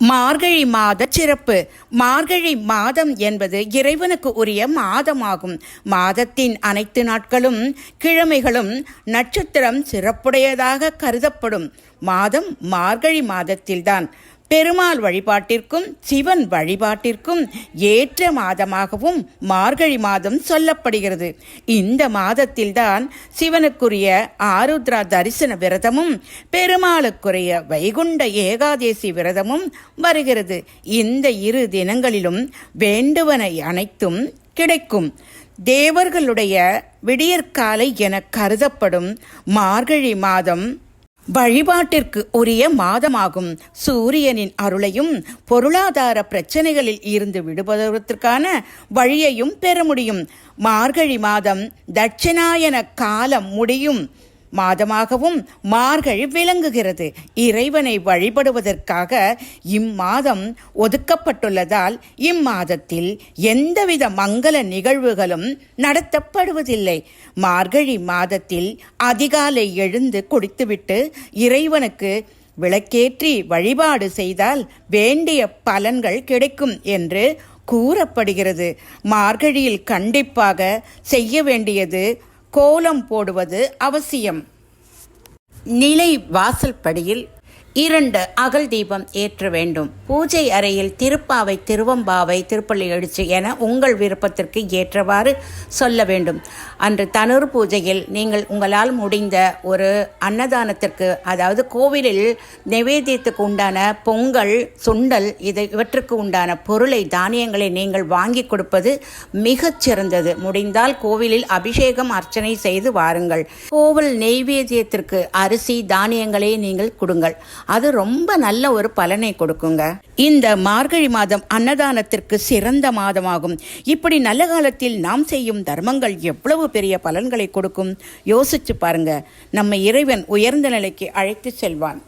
மார்கழி மாத சிறப்பு. மார்கழி மாதம் என்பது இறைவனுக்கு உரிய மாதமாகும். மாதத்தின் அனைத்து நாட்களும் கிழமைகளும் நட்சத்திரம் சிறப்புடையதாக கருதப்படும் மாதம் மார்கழி மாதத்தில்தான். பெருமாள் வழிபாட்டிற்கும் சிவன் வழிபாட்டிற்கும் ஏற்ற மாதமாகவும் மார்கழி மாதம் சொல்லப்படுகிறது. இந்த மாதத்தில்தான் சிவனுக்குரிய ஆருத்ரா தரிசன விரதமும் பெருமாளுக்குரிய வைகுண்ட ஏகாதேசி விரதமும் வருகிறது. இந்த இரு தினங்களிலும் வேண்டுவன அனைத்தும் கிடைக்கும். தேவர்களுடைய விடியற்காலை என கருதப்படும் மார்கழி மாதம் வழிபாட்டிற்கு உரிய மாதமாகும். சூரியனின் அருளையும் பொருளாதார பிரச்சனைகளில் இருந்து விடுபடுவதற்கான வழியையும் பெற முடியும். மார்கழி மாதம் தட்சிணாயன காலம் முடியும் மாதமாகவும் மார்கழி விளங்குகிறது. இறைவனை வழிபடுவதற்காக இம்மாதம் ஒதுக்கப்பட்டுள்ளதால் இம்மாதத்தில் எந்தவித மங்கள நிகழ்வுகளும் நடத்தப்படுவதில்லை. மார்கழி மாதத்தில் அதிகாலை எழுந்து குடித்துவிட்டு இறைவனுக்கு விளக்கேற்றி வழிபாடு செய்தால் வேண்டிய பலன்கள் கிடைக்கும் என்று கூறப்படுகிறது. மார்கழியில் கண்டிப்பாக செய்ய வேண்டியது கோலம் போடுவது அவசியம். நிலை வாசல் படியில் 2 அகல் தீபம் ஏற்ற வேண்டும். பூஜை அறையில் திருப்பாவை, திருவம்பாவை, திருப்பள்ளி எழுச்சி என உங்கள் விருப்பத்திற்கு ஏற்றவாறு சொல்ல வேண்டும். அன்று தனுர் பூஜையில் நீங்கள் உங்களால் முடிந்த ஒரு அன்னதானத்திற்கு, அதாவது கோவிலில் நைவேத்தியத்துக்கு உண்டான பொங்கல், சுண்டல், இவற்றுக்கு உண்டான பொருளை, தானியங்களை நீங்கள் வாங்கி கொடுப்பது மிகச் சிறந்தது. முடிந்தால் கோவிலில் அபிஷேகம் அர்ச்சனை செய்து வாருங்கள். கோவில் நைவேத்தியத்திற்கு அரிசி, தானியங்களை நீங்கள் கொடுங்கள். அது ரொம்ப நல்ல ஒரு பலனை கொடுக்குங்க. இந்த மார்கழி மாதம் அன்னதானத்திற்கு சிறந்த மாதமாகும். இப்படி நல்ல காலத்தில் நாம் செய்யும் தர்மங்கள் எவ்வளவு பெரிய பலன்களை கொடுக்கும் யோசிச்சு பாருங்க. நம்ம இறைவன் உயர்ந்த நிலைக்கு அழைத்து செல்வான்.